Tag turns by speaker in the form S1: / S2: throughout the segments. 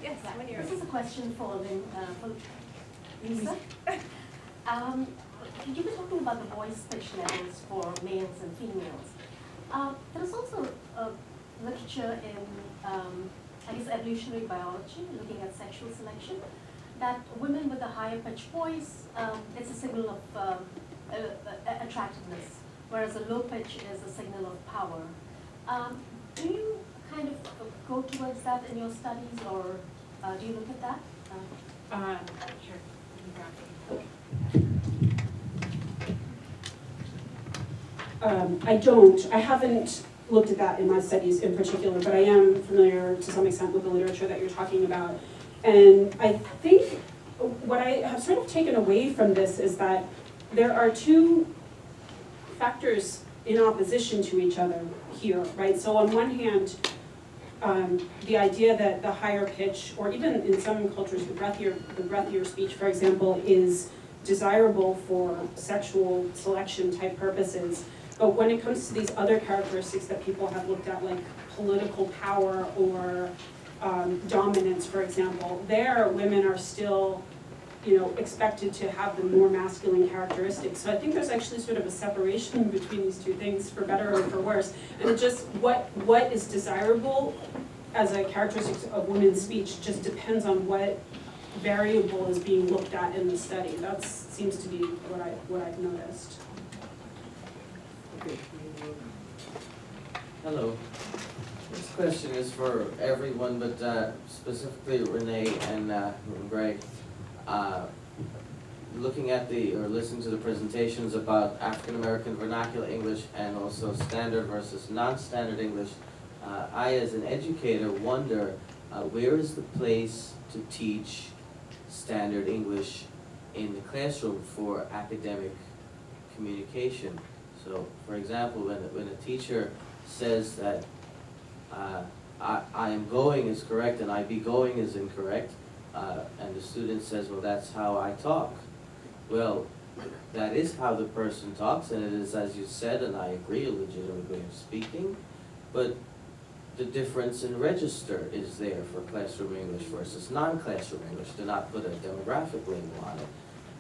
S1: Yes, when you're
S2: This is a question for Lisa. You were talking about the voice pitch levels for males and females. There's also literature in, I guess, evolutionary biology, looking at sexual selection, that women with a higher pitched voice, it's a signal of attractiveness, whereas a low pitch is a signal of power. Do you kind of go towards that in your studies, or do you look at that?
S1: sure.
S3: I don't. I haven't looked at that in my studies in particular, but I am familiar to some extent with the literature that you're talking about. And I think what I have sort of taken away from this is that there are two factors in opposition to each other here, right? So on one hand, the idea that the higher pitch, or even in some cultures, the breathier speech, for example, is desirable for sexual selection type purposes. But when it comes to these other characteristics that people have looked at, like political power or dominance, for example, there women are still, expected to have the more masculine characteristics. So I think there's actually sort of a separation between these two things, for better or for worse. And it just, what is desirable as a characteristic of women's speech just depends on what variable is being looked at in the study. That seems to be what I've noticed.
S4: Hello. This question is for everyone, but specifically Renee and Greg. Looking at or listening to the presentations about African American vernacular English and also standard versus non-standard English, I as an educator wonder where is the place to teach standard English in the classroom for academic communication? So, for example, when a teacher says that I am going is correct and I be going is incorrect, and the student says, well, that's how I talk. Well, that is how the person talks, and it is, as you said, and I agree, a legitimate way of speaking, but the difference in register is there for classroom English versus non-classroom English. Do not put a demographic label on it.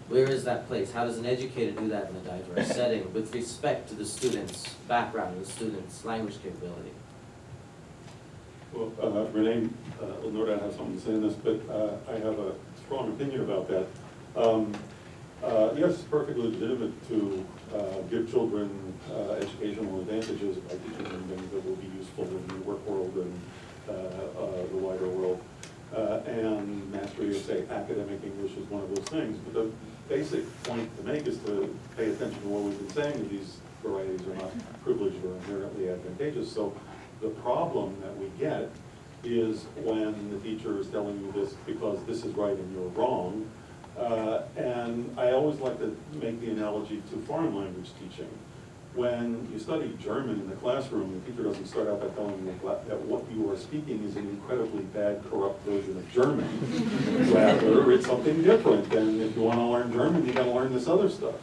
S4: Where is that place? How does an educator do that in a diverse setting with respect to the student's background and the student's language capability?
S5: Well, Renee will no doubt have something to say on this, but I have a strong opinion about that. Yes, it's perfectly legitimate to give children educational advantages by teaching them things that will be useful in the work world and the wider world. And mastery of, say, academic English is one of those things. But the basic point to make is to pay attention to what we've been saying, that these varieties are not privileged or inherently advantageous. So the problem that we get is when the teacher is telling you this because this is right and you're wrong. And I always like to make the analogy to foreign language teaching. When you study German in the classroom, the teacher doesn't start out by telling you that what you are speaking is an incredibly bad, corrupt version of German. Rather, it's something different. And if you want to learn German, you got to learn this other stuff.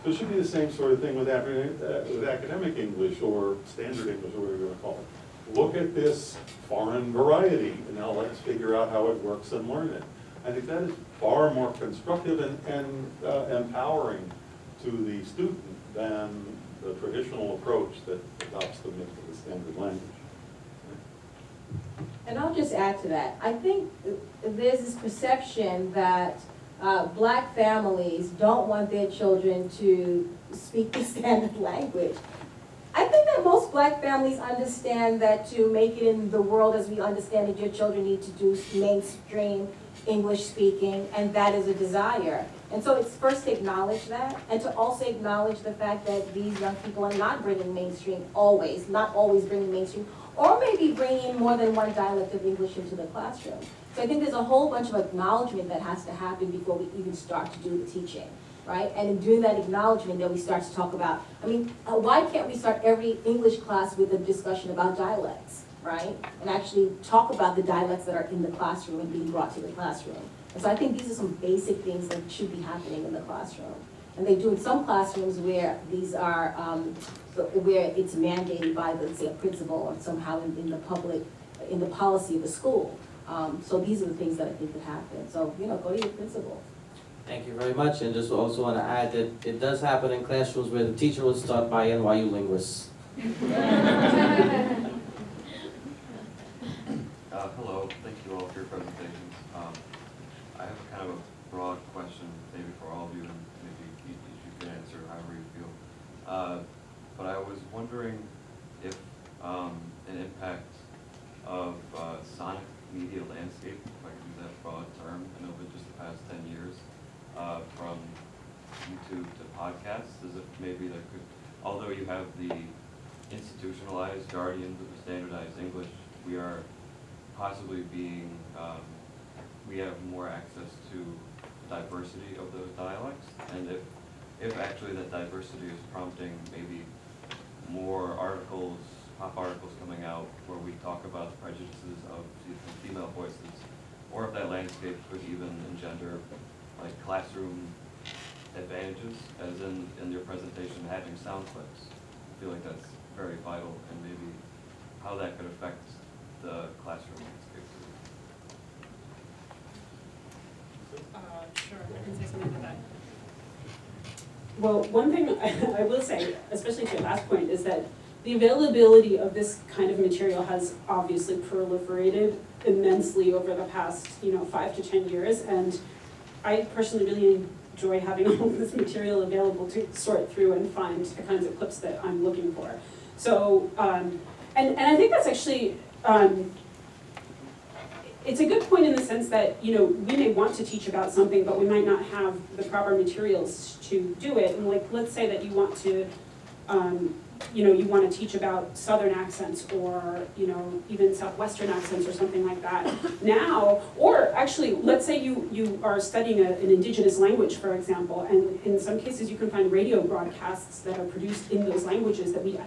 S5: So it should be the same sort of thing with academic English or standard English, or whatever you want to call it. Look at this foreign variety, and now let's figure out how it works and learn it. I think that is far more constructive and empowering to the student than the traditional approach that adopts them into the standard language.
S6: And I'll just add to that. I think there's this perception that black families don't want their children to speak the standard language. I think that most black families understand that to make it in the world as we understand it, your children need to do mainstream English speaking, and that is a desire. And so it's first to acknowledge that, and to also acknowledge the fact that these young people are not bringing mainstream always, not always bringing mainstream, or maybe bringing more than one dialect of English into the classroom. So I think there's a whole bunch of acknowledgement that has to happen before we even start to do the teaching, right? And in doing that acknowledgement, then we start to talk about, why can't we start every English class with a discussion about dialects, right? And actually talk about the dialects that are in the classroom and being brought to the classroom. And so I think these are some basic things that should be happening in the classroom. And they do in some classrooms where these are, where it's mandated by, let's say, a principal or somehow in the public, in the policy of the school. So these are the things that I think could happen. So, you know, go to your principal.
S4: Thank you very much, and just also want to add that it does happen in classrooms where the teacher was taught by NYU linguists.
S7: Hello, thank you all for your presentations. I have kind of a broad question, maybe for all of you, and maybe you can answer however you feel. But I was wondering if an impact of sonic media landscape, if I can use that broad term, and over just the past 10 years, from YouTube to podcasts, is it maybe that could, although you have the institutionalized guardians of the standardized English, we are possibly being, we have more access to diversity of those dialects, and if actually that diversity is prompting maybe more articles, pop articles coming out where we talk about the prejudices of female voices, or if that landscape could even engender like classroom advantages, as in your presentation having sound clips. I feel like that's very vital, and maybe how that could affect the classroom landscape.
S1: Sure, I can say something to that.
S3: Well, one thing I will say, especially to your last point, is that the availability of this kind of material has obviously proliferated immensely over the past, 5 to 10 years, and I personally really enjoy having all of this material available to sort through and find the kinds of clips that I'm looking for. So, and I think that's actually, it's a good point in the sense that, we may want to teach about something, but we might not have the proper materials to do it. And like, let's say that you want to, you want to teach about Southern accents or, even Southwestern accents or something like that now. Or actually, let's say you are studying an indigenous language, for example, and in some cases you can find radio broadcasts that are produced in those languages that we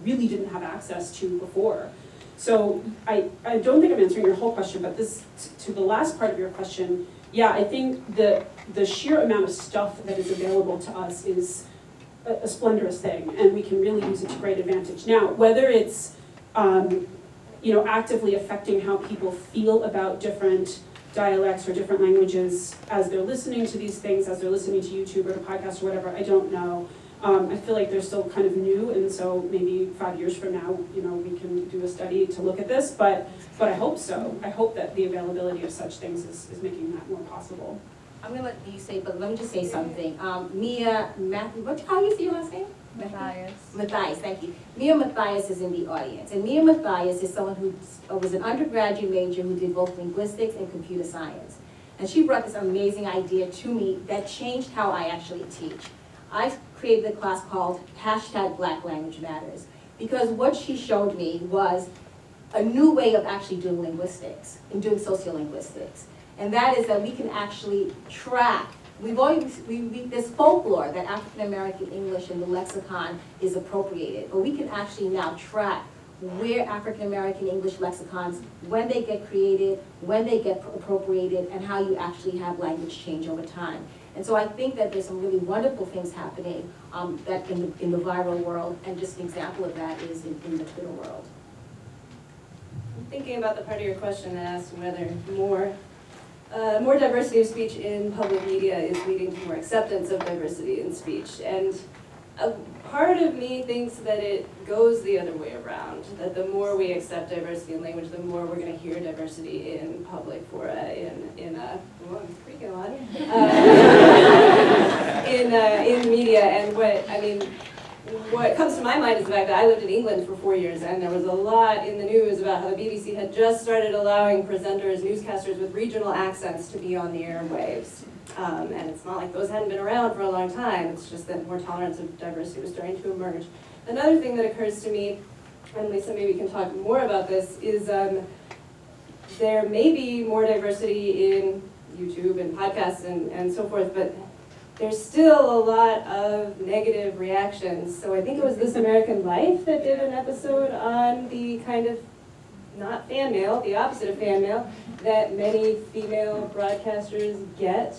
S3: really didn't have access to before. So I don't think I'm answering your whole question, but this, to the last part of your question, yeah, I think the sheer amount of stuff that is available to us is a splendorous thing, and we can really use it to great advantage. Now, whether it's actively affecting how people feel about different dialects or different languages as they're listening to these things, as they're listening to YouTube or to podcasts or whatever, I don't know. I feel like they're still kind of new, and so maybe 5 years from now, we can do a study to look at this, but I hope so. I hope that the availability of such things is making that more possible.
S6: I'm gonna let you say, but let me just say something. Mia Matthew, how do you say your last name? Matthias, thank you. Mia Matthias is in the audience, and Mia Matthias is someone who was an undergraduate major who did both linguistics and computer science. And she brought this amazing idea to me that changed how I actually teach. I created a class called #BlackLanguageMatters, because what she showed me was a new way of actually doing linguistics and doing sociolinguistics. And that is that we can actually track. There's folklore that African American English in the lexicon is appropriated, but we can actually now track where African American English lexicons, when they get created, when they get appropriated, and how you actually have language change over time. And so I think that there's some really wonderful things happening that in the viral world, and just an example of that is in the Twitter world.
S8: I'm thinking about the part of your question that asked whether more diversity of speech in public media is leading to more acceptance of diversity in speech. And a part of me thinks that it goes the other way around, that the more we accept diversity in language, the more we're going to hear diversity in public fora, in media. And what comes to my mind is the fact that I lived in England for 4 years, and there was a lot in the news about how the BBC had just started allowing presenters, newscasters with regional accents to be on the airwaves. And it's not like those hadn't been around for a long time, it's just that more tolerance of diversity was starting to emerge. Another thing that occurs to me, and Lisa maybe can talk more about this, is there may be more diversity in YouTube and podcasts and so forth, but there's still a lot of negative reactions. So I think it was This American Life that did an episode on the kind of, not fan mail, the opposite of fan mail, that many female broadcasters get,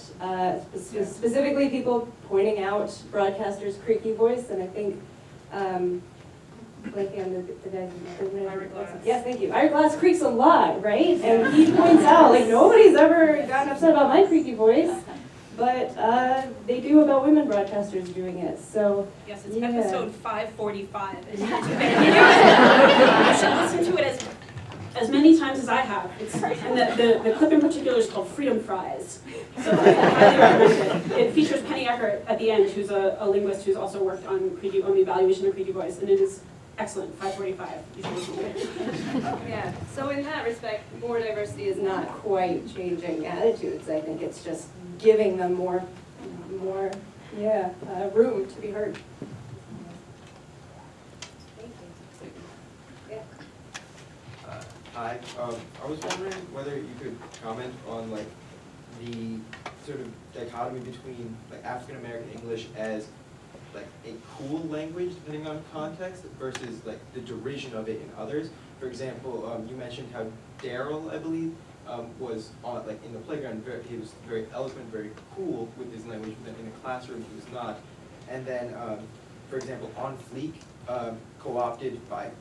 S8: specifically people pointing out broadcasters' creaky voice, and I think blanking on the guy's name.
S1: Ira Glass.
S8: Yes, thank you. Ira Glass creaks a lot, right? And he points out, like, nobody's ever gotten upset about my creaky voice, but they do about women broadcasters doing it, so.
S1: Yes, it's
S8: Yeah.
S1: episode 545. And you should listen to it
S3: As many times as I have. And the clip in particular is called Freedom Fries. So I highly recommend it. It features Penny Eckert at the end, who's a linguist who's also worked on on the evaluation of creaky voice, and it is excellent, 545. You should listen to it.
S8: Yeah, so in that respect, more diversity is not quite changing attitudes. I think it's just giving them more, room to be heard. Thank you. Yeah.
S9: Hi, I was wondering whether you could comment on like the sort of dichotomy between like African American English as like a cool language depending on context versus like the derision of it in others. For example, you mentioned how Daryl, I believe, was on like in the playground. He was very eloquent, very cool with his language, but in the classroom he was not. And then, for example, On Fleek, co-opted by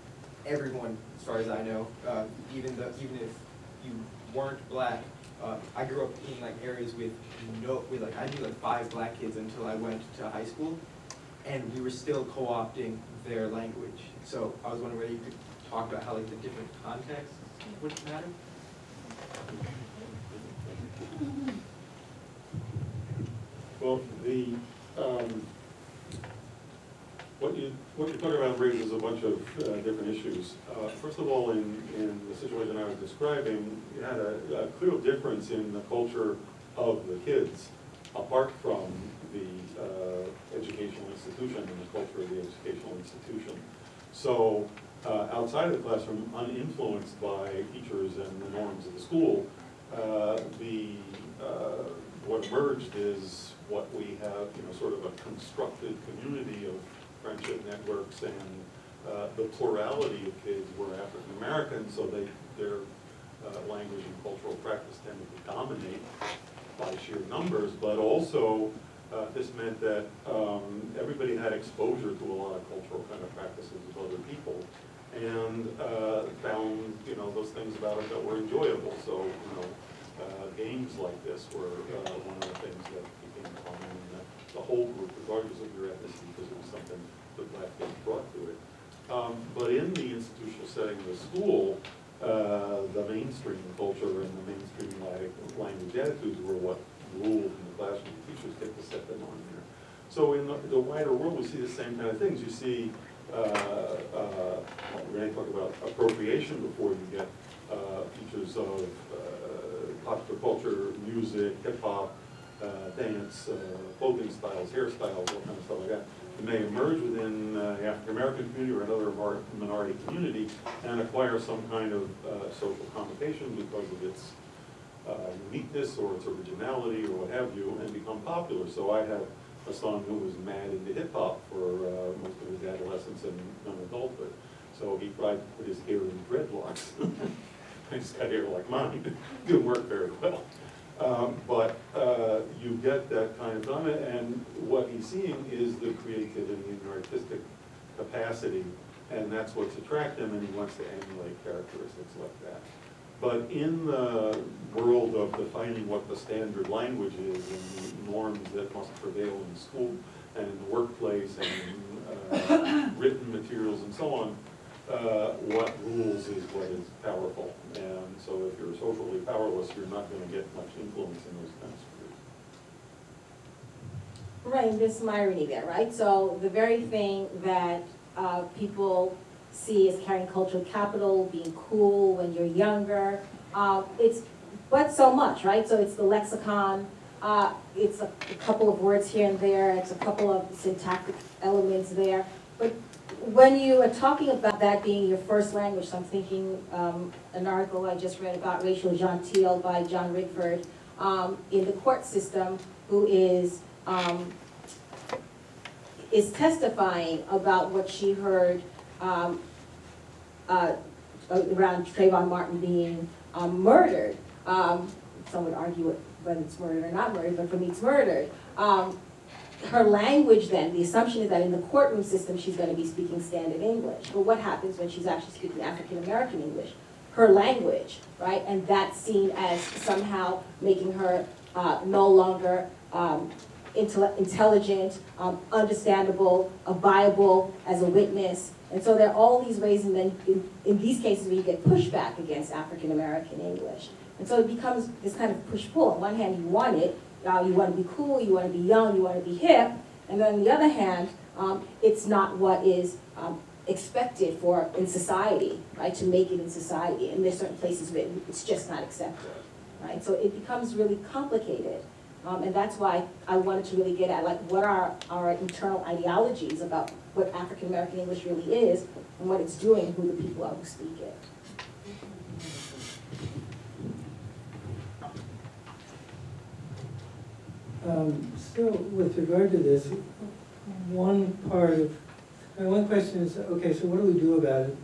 S9: everyone, as far as I know, even if you weren't black. I grew up in like areas with I knew like 5 black kids until I went to high school, and we were still co-opting their language. So I was wondering whether you could talk about how like the different contexts would matter.
S5: Well, what you're talking about raises a bunch of different issues. First of all, in the situation I was describing, you had a clear difference in the culture of the kids, apart from the educational institution and the culture of the educational institution. So outside of the classroom, uninfluenced by teachers and the norms of the school, what emerged is what we have, sort of a constructed community of friendship networks, and the plurality of kids were African American, so their language and cultural practice tended to dominate by sheer numbers, but also this meant that everybody had exposure to a lot of cultural kind of practices of other people, and found those things about it that were enjoyable. So games like this were one of the things that became common in the whole group, regardless of your ethnicity, because it was something the black kids brought to it. But in the institutional setting of the school, the mainstream culture and the mainstream language attitudes were what ruled in the classroom. Teachers get to set them on there. So in the wider world, we see the same kind of things. You see, we're going to talk about appropriation before you get features of popular culture, music, hip-hop, dance, clothing styles, hairstyles, all kind of stuff like that. It may emerge within the African-American community or another minority community and acquire some kind of social connotation because of its uniqueness or its originality or what have you, and become popular. So I have a son who was mad into hip-hop for most of his adolescence and young adulthood. So he tried to put his hair in dreadlocks. He's got hair like mine. Didn't work very well. But you get that kind of done, and what he's seeing is the creativity and the artistic capacity, and that's what's attracted him, and he wants to emulate characteristics like that. But in the world of defining what the standard language is and the norms that must prevail in school and in the workplace and written materials and so on, what rules is what is powerful. And so if you're socially powerless, you're not going to get much influence in those kinds of groups.
S6: Right, there's some irony there, right? So the very thing that people see as carrying cultural capital, being cool when you're younger, but so much, right? So it's the lexicon, it's a couple of words here and there, it's a couple of syntactic elements there. But when you are talking about that being your first language, so I'm thinking an article I just read about racial gentile by John Rigford in the court system, who is testifying about what she heard around Trayvon Martin being murdered. Some would argue whether it's murdered or not murdered, but for me it's murdered. her language then, the assumption is that in the courtroom system, she's gonna be speaking standard English. But what happens when she's actually speaking African-American English? Her language, right? And that's seen as somehow making her no longer intelligent, understandable, viable as a witness. And so there are all these ways, and then in these cases where you get pushback against African-American English. And so it becomes this kind of push-pull. On one hand, you want it, you want to be cool, you want to be young, you want to be hip, and then on the other hand, it's not what is expected for in society, right, to make it in society. And there's certain places where it's just not accepted, right? So it becomes really complicated. And that's why I wanted to really get at, like, what are our internal ideologies about what African-American English really is and what it's doing and who the people are who speak it.
S10: So with regard to this, one question is, okay, so what do we do about it?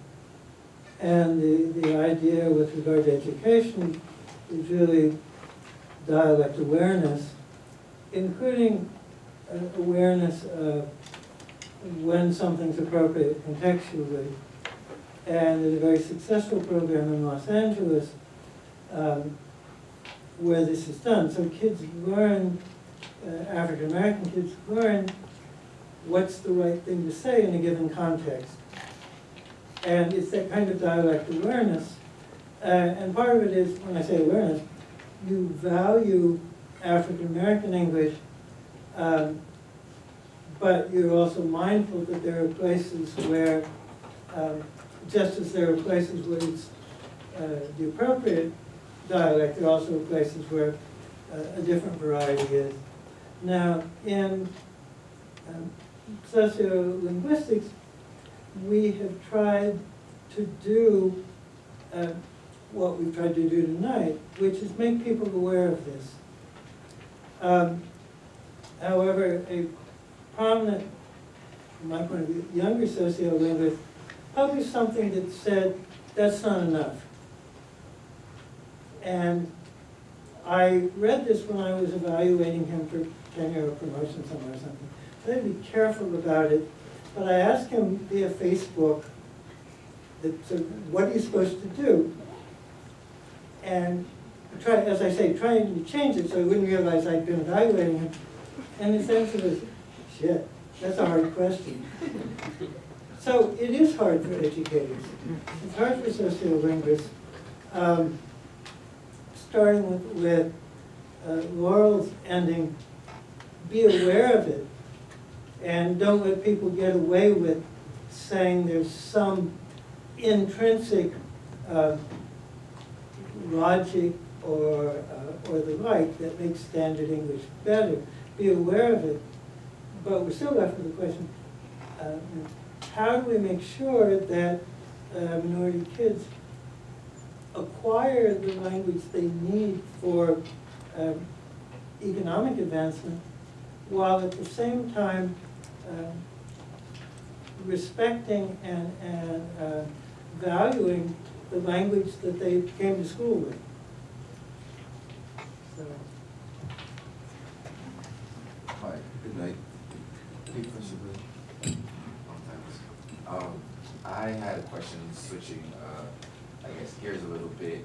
S10: And the idea with regard to education is really dialect awareness, including awareness of when something's appropriate contextually. And there's a very successful program in Los Angeles where this is done. So kids learn, African American kids learn what's the right thing to say in a given context. And it's that kind of dialect awareness. And part of it is, when I say awareness, you value African American English, but you're also mindful that there are places where, just as there are places where it's the appropriate dialect, there are also places where a different variety is. Now, in sociolinguistics, we have tried to do what we've tried to do tonight, which is make people aware of this. However, a prominent, from my point of view, younger sociolinguist published something that said, that's not enough. And I read this when I was evaluating him for tenure or promotion somewhere or something. So I had to be careful about it. But I asked him via Facebook, what are you supposed to do? And as I say, trying to change it so he wouldn't realize I'd been evaluating him. And his answer was, shit, that's a hard question. So it is hard for educators. It's hard for sociolinguists. Starting with Laurel's ending, be aware of it. And don't let people get away with saying there's some intrinsic logic or the like that makes standard English better. Be aware of it. But we're still left with the question, how do we make sure that minority kids acquire the language they need for economic advancement, while at the same time respecting and valuing the language that they came to school with. So.
S11: Hi, good night. Hey, Professor Bill. I had a question switching, I guess, gears a little bit.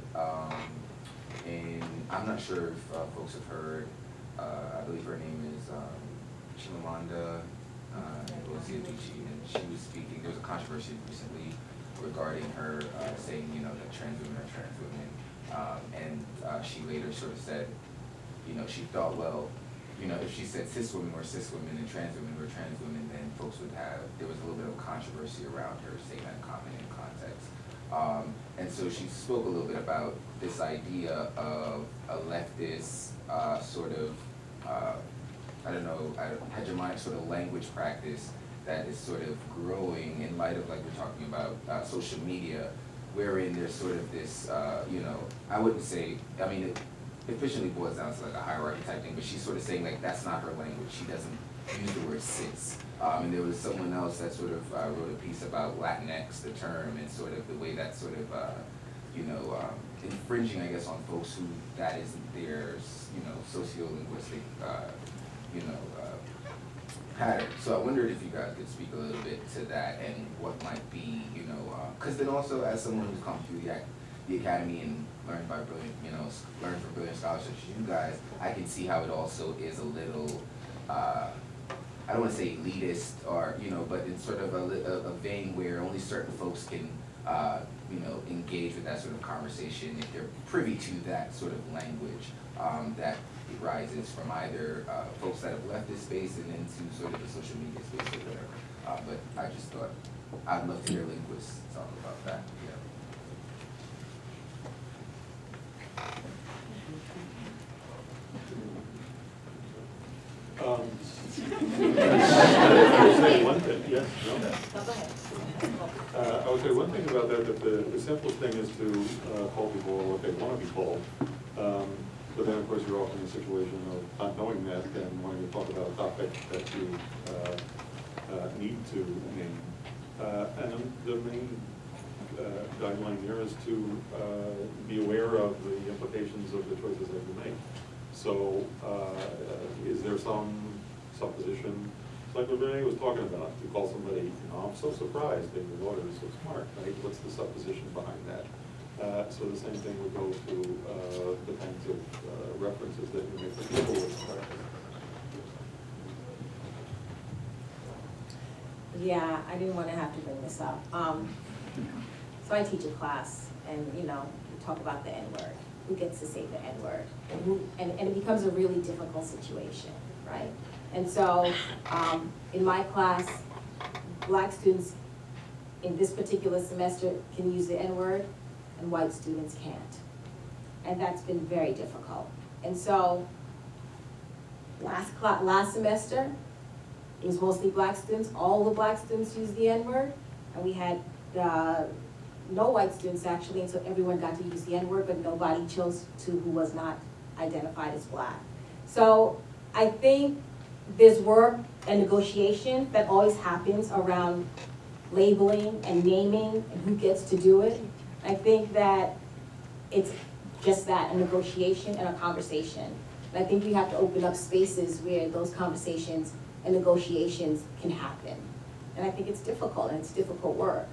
S11: And I'm not sure if folks have heard, I believe her name is Chimamanda Ngozi Adichie, and she was speaking. There was a controversy recently regarding her saying, that trans women are trans women, and she later sort of said, she thought, well, if she said cis women were cis women and trans women were trans women, then folks would have, there was a little bit of controversy around her saying that comment in context. And so she spoke a little bit about this idea of a leftist sort of, hegemonic sort of language practice that is sort of growing in light of, like we're talking about, social media, wherein there's sort of this, I wouldn't say, it efficiently boils down to like a hierarchy type thing, but she's sort of saying like that's not her language. She doesn't use the word cis. And there was someone else that sort of wrote a piece about Latinx, the term, and sort of the way that sort of, infringing, I guess, on folks who that isn't their, sociolinguistic, pattern. So I wondered if you guys could speak a little bit to that and what might be, because then also as someone who's come through the academy and learned by brilliant, learned from brilliant scholars such as you guys, I can see how it also is a little, I don't want to say elitist or, but in sort of a vein where only certain folks can, engage with that sort of conversation if they're privy to that sort of language that rises from either folks that have left this space and into sort of the social media space or whatever. But I just thought I'd love to hear linguists talk about that.
S5: I would say one thing, yes, no? I would say one thing about that the simplest thing is to call people what they want to be called. But then, of course, you're often in a situation of not knowing that and wanting to talk about a topic that you need to name. And the main guideline here is to be aware of the implications of the choices that you make. So, is there some supposition, like what Renee was talking about, to call somebody, I'm so surprised that your daughter is so smart, right? What's the supposition behind that? So the same thing would go to the kinds of references that you make for people with practice.
S6: Yeah, I didn't want to have to bring this up. So I teach a class, and we talk about the N-word. Who gets to say the N-word? And it becomes a really difficult situation, right? And so in my class, Black students in this particular semester can use the N-word, and white students can't. And that's been very difficult. And so last semester, it was mostly Black students. All the Black students used the N-word, and we had no white students actually, and so everyone got to use the N-word, but nobody chose to who was not identified as Black. So I think there's work and negotiation that always happens around labeling and naming and who gets to do it. I think that it's just that, a negotiation and a conversation. And I think we have to open up spaces where those conversations and negotiations can happen. And I think it's difficult, and it's difficult work.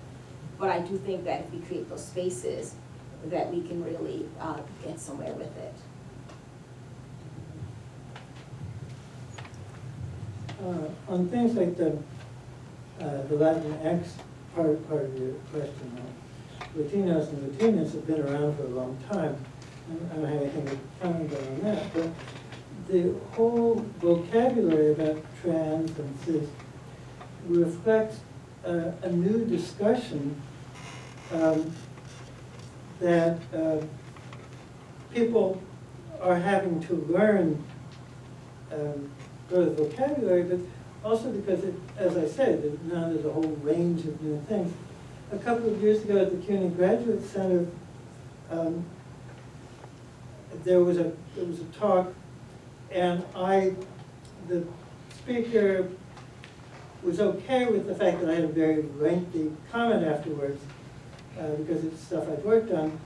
S6: But I do think that if we create those spaces, that we can really get somewhere with it.
S10: On things like the Latinx part of your question, Latinos and Latinas have been around for a long time. I don't have anything to comment on that, but the whole vocabulary about trans and cis reflects a new discussion that people are having to learn both vocabulary, but also because, as I said, now there's a whole range of new things. A couple of years ago at the CUNY Graduate Center, there was a talk, and the speaker was okay with the fact that I had a very lengthy comment afterwards, because it's stuff I'd worked on.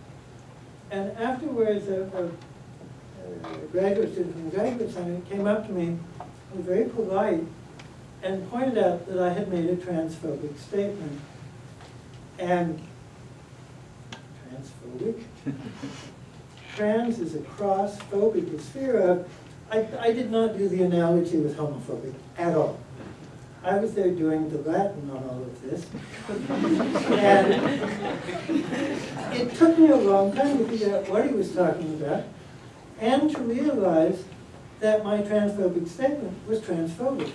S10: And afterwards, a graduate student from the Graduate Center came up to me, was very polite, and pointed out that I had made a transphobic statement. And transphobic? Trans is a cross, phobic is fear of. I did not do the analogy with homophobic at all. I was there doing the Latin on all of this. And it took me a long time to figure out what he was talking about and to realize that my transphobic statement was transphobic.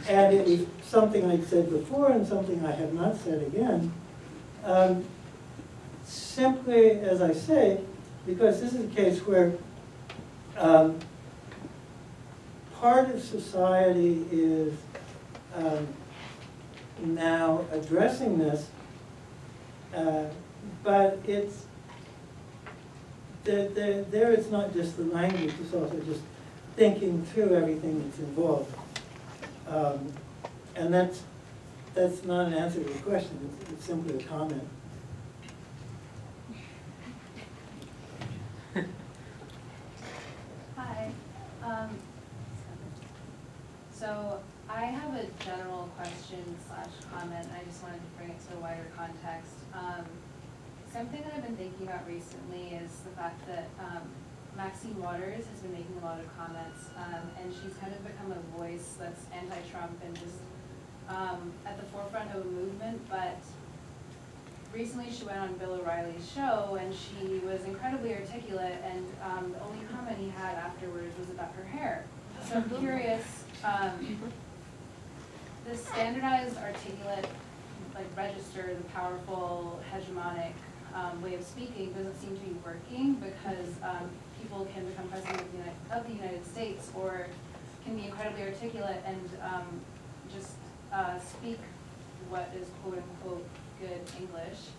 S10: And it was something I'd said before and something I have not said again. Simply, as I say, because this is a case where part of society is now addressing this, but it's there it's not just the language, it's also just thinking through everything that's involved. And that's not an answer to the question, it's simply a comment.
S1: Hi. So
S12: question slash comment. I just wanted to bring it to a wider context. Something that I've been thinking about recently is the fact that Maxine Waters has been making a lot of comments, and she's kind of become a voice that's anti-Trump and just at the forefront of a movement. But recently she went on Bill O'Reilly's show, and she was incredibly articulate, and the only comment he had afterwards was about her hair. So I'm curious, the standardized, articulate, like register, the powerful, hegemonic way of speaking doesn't seem to be working, because people can become president of the United States, or can be incredibly articulate and just speak what is quote unquote good English,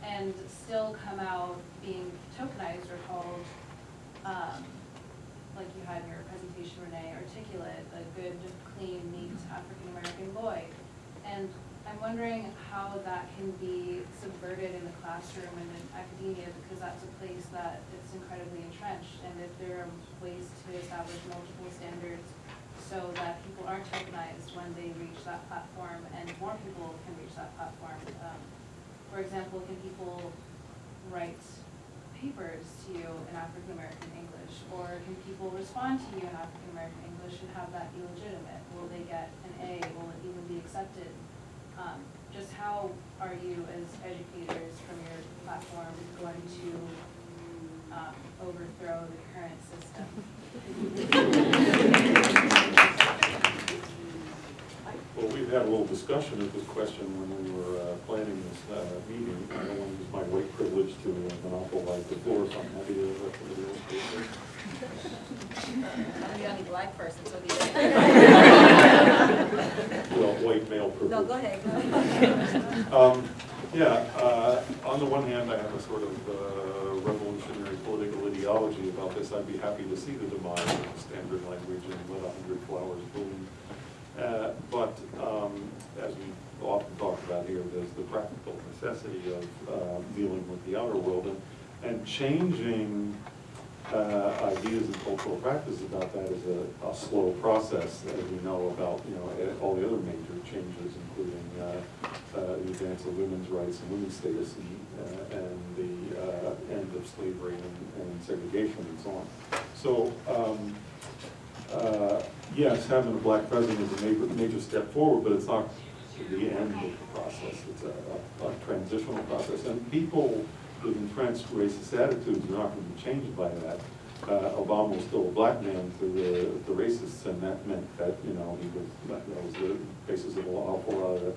S12: and still come out being tokenized or called, like you had in your presentation, Renee, articulate, a good, clean, neat African-American boy. And I'm wondering how that can be subverted in the classroom and in academia, because that's a place that it's incredibly entrenched. And if there are ways to establish multiple standards so that people aren't tokenized when they reach that platform, and more people can reach that platform. For example, can people write papers to you in African-American English, or can people respond to you in African-American English and have that be legitimate? Will they get an A? Will it even be accepted? Just how are you as educators from your platform going to overthrow the current system?
S5: Well, we've had a little discussion of this question when we were planning this meeting. I don't want to use my weight privilege to monopolize the floor, so I'm happy to let somebody else do it.
S1: I'm the only black person, so
S5: Well, white male privilege.
S1: No, go ahead.
S5: On the one hand, I have a sort of revolutionary political ideology about this. I'd be happy to see the demise of the standard language and let 100 flowers bloom. But as we often talk about here, there's the practical necessity of dealing with the outer world, and changing ideas and cultural practice about that is a slow process, as we know about all the other major changes, including the advance of women's rights and women's status, and the end of slavery and segregation and so on. So yes, having a black president is a major step forward, but it's not the end of the process. It's a transitional process, and people with entrenched racist attitudes are not going to be changed by that. Obama was still a black man to the racists, and that meant that that was the basis of an awful lot of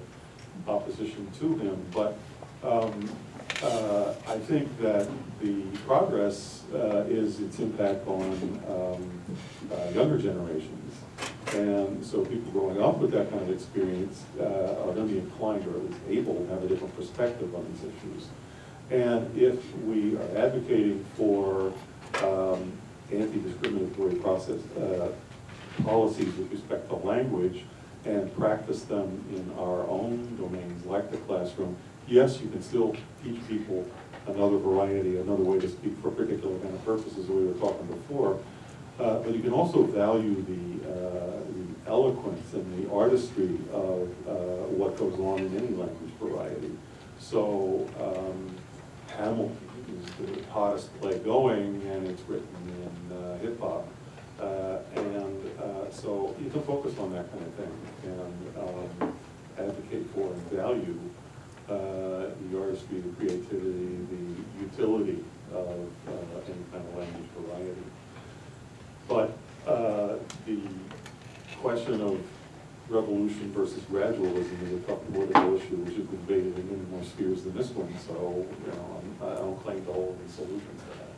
S5: opposition to him. But I think that the progress is its impact on younger generations, and so people growing up with that kind of experience are going to be inclined, or at least able, to have a different perspective on these issues. And if we are advocating for anti-discriminatory process policies with respect to language and practice them in our own domains, like the classroom, yes, you can still teach people another variety, another way to speak for a particular kind of purposes, we were talking before, but you can also value the eloquence and the artistry of what goes on in any language variety. So Hamilton is the hottest play going, and it's written in hip-hop. So you can focus on that kind of thing and advocate for and value the artistry, the creativity, the utility of any kind of language variety. But the question of revolution versus gradualism is a tough political issue, which has been debated in many more spheres than this one. So, I don't claim to hold any solutions to that.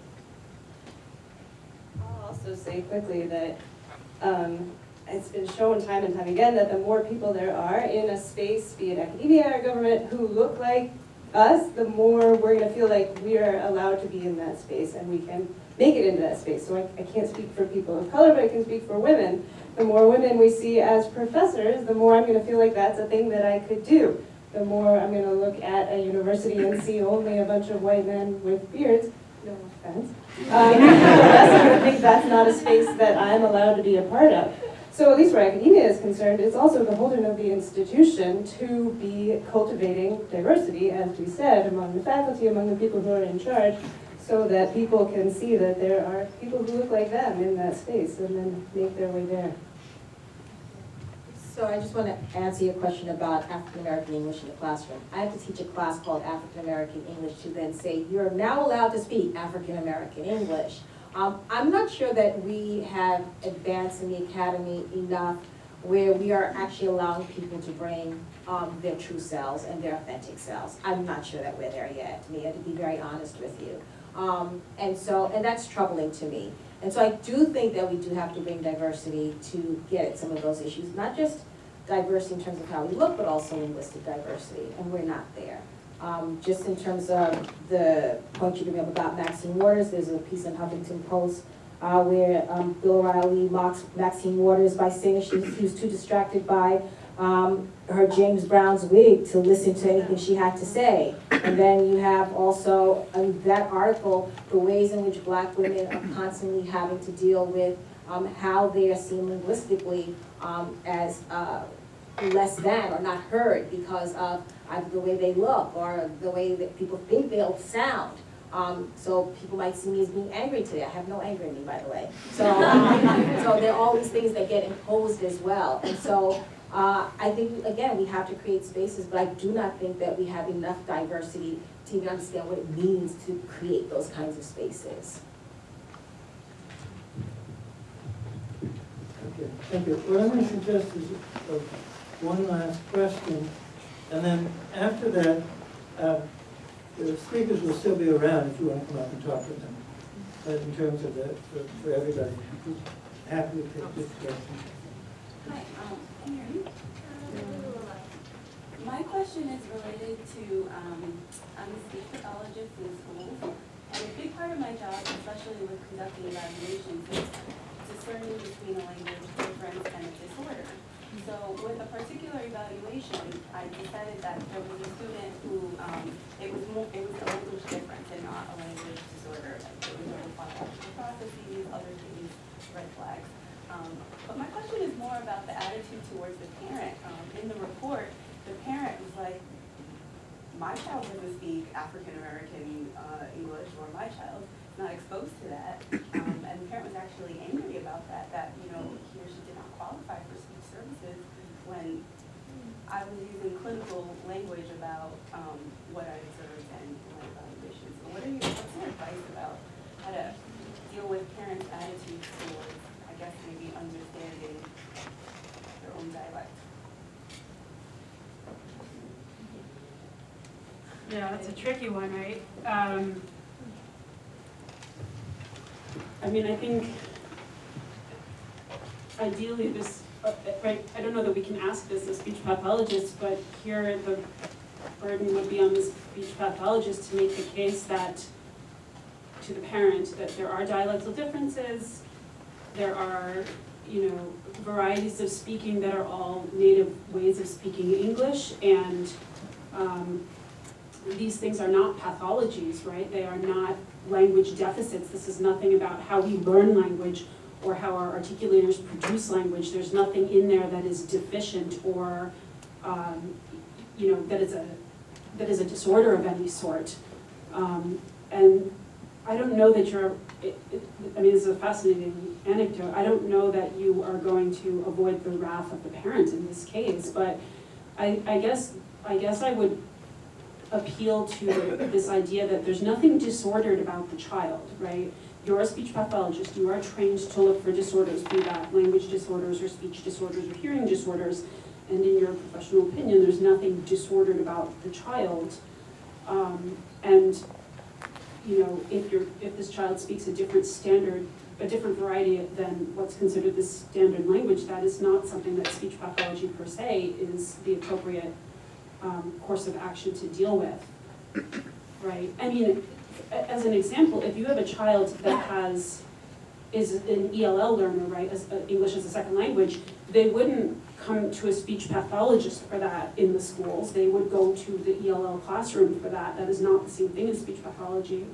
S8: I'll also say quickly that it's been shown time and time again that the more people there are in a space, be it academia or government, who look like us, the more we're going to feel like we are allowed to be in that space and we can make it into that space. So I can't speak for people of color, but I can speak for women. The more women we see as professors, the more I'm going to feel like that's a thing that I could do. The more I'm going to look at a university and see only a bunch of white men with beards, no offense, the rest I'm going to think that's not a space that I'm allowed to be a part of. So at least where academia is concerned, it's also the beholden of the institution to be cultivating diversity, as we said, among the faculty, among the people who are in charge, so that people can see that there are people who look like them in that space and then make their way there.
S6: So I just want to answer your question about African American English in the classroom. I have to teach a class called African American English to then say, you're now allowed to speak African American English. I'm not sure that we have advanced in the academy enough where we are actually allowing people to bring their true selves and their authentic selves. I'm not sure that we're there yet, to be very honest with you. And that's troubling to me. And so I do think that we do have to bring diversity to get at some of those issues, not just diversity in terms of how we look, but also linguistic diversity, and we're not there. Just in terms of the point you bring up about Maxine Waters, there's a piece in Huffington Post where Bill O'Reilly mocks Maxine Waters by saying she was too distracted by her James Brown's wig to listen to anything she had to say. And then you have also in that article the ways in which Black women are constantly having to deal with how they are seen linguistically as less than or not heard because of either the way they look or the way that people think they'll sound. So people might see me as being angry today. I have no anger in me, by the way. So, so there are all these things that get imposed as well. And so I think, again, we have to create spaces, but I do not think that we have enough diversity to even understand what it means to create those kinds of spaces.
S10: Okay, thank you. What I'm going to suggest is one last question, and then after that, the speakers will still be around if you want to come up and talk with them. But in terms of for everybody, who's happy to take this question.
S13: Hi, can you hear me? My question is related to, I'm a speech pathologist in schools, and a big part of my job, especially with conducting evaluations, is discerning between a language difference and a disorder. So with a particular evaluation, I decided that there was a student who, it was a language difference and not a language disorder. Like there was no phonological processes, other things, red flags. But my question is more about the attitude towards the parent. In the report, the parent was like, my child doesn't speak African American English, or my child is not exposed to that. And the parent was actually angry about that, you know, he or she did not qualify for speech services when I was using clinical language about what I observed and my evaluations. So what's your advice about how to deal with parents' attitudes towards, I guess, maybe understanding their own dialect?
S3: Yeah, that's a tricky one, right? I mean, I think ideally this, right, I don't know that we can ask this as speech pathologists, but here the burden would be on the speech pathologist to make the case that, to the parent, that there are dialectal differences, there are, you know, varieties of speaking that are all native ways of speaking English, and these things are not pathologies, right? They are not language deficits. This is nothing about how we learn language or how our articulators produce language. There's nothing in there that is deficient or, you know, that is a disorder of any sort. And I don't know that you're, I mean, this is a fascinating anecdote. I don't know that you are going to avoid the wrath of the parent in this case, but I guess I would appeal to this idea that there's nothing disordered about the child, right? You're a speech pathologist, you are trained to look for disorders, be that language disorders or speech disorders or hearing disorders, and in your professional opinion, there's nothing disordered about the child. And you know, if this child speaks a different standard, a different variety than what's considered the standard language, that is not something that speech pathology per se is the appropriate course of action to deal with, right? I mean, as an example, if you have a child that is an ELL learner, right, as English as a second language, they wouldn't come to a speech pathologist for that in the schools. They would go to the ELL classroom for that. That is not the same thing as speech pathology.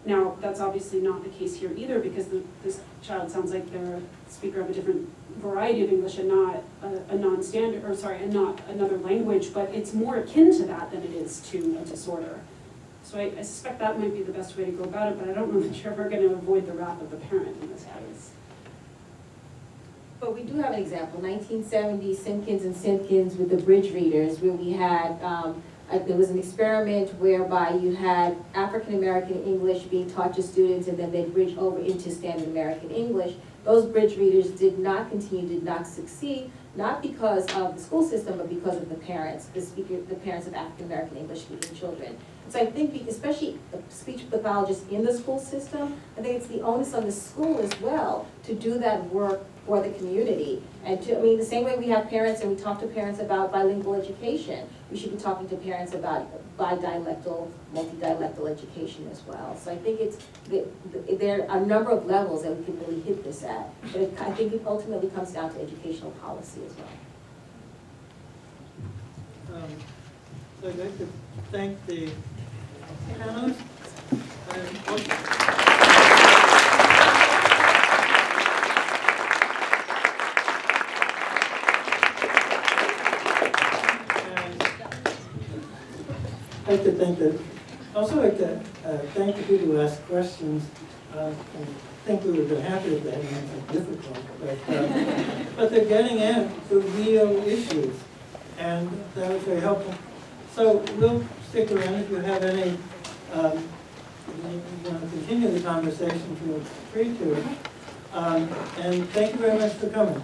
S3: Now, that's obviously not the case here either, because this child sounds like they're a speaker of a different variety of English and not a non-standard, or sorry, and not another language, but it's more akin to that than it is to a disorder. So I suspect that might be the best way to go about it, but I don't know that you're ever going to avoid the wrath of the parent in this case.
S6: But we do have an example, 1970 Simpkins and Simpkins with the bridge readers, where we had, there was an experiment whereby you had African American English being taught to students, and then they'd bridge over into standard American English. Those bridge readers did not continue, did not succeed, not because of the school system, but because of the parents, the parents of African American English speaking children. So I think, especially speech pathologists in the school system, I think it's the onus on the school as well to do that work for the community. And to, I mean, the same way we have parents and we talk to parents about bilingual education, we should be talking to parents about bidialectal, multidialectal education as well. So I think it's, there are a number of levels that we can really hit this at, but I think it ultimately comes down to educational policy as well.
S10: So I'd like to thank the panelists. I'd like to thank also like to thank the people who asked questions. I think we would have been happy if they hadn't been so difficult, but they're getting at the real issues, and that was very helpful. So we'll stick around if you have any, you want to continue the conversation, feel free to. And thank you very much for coming.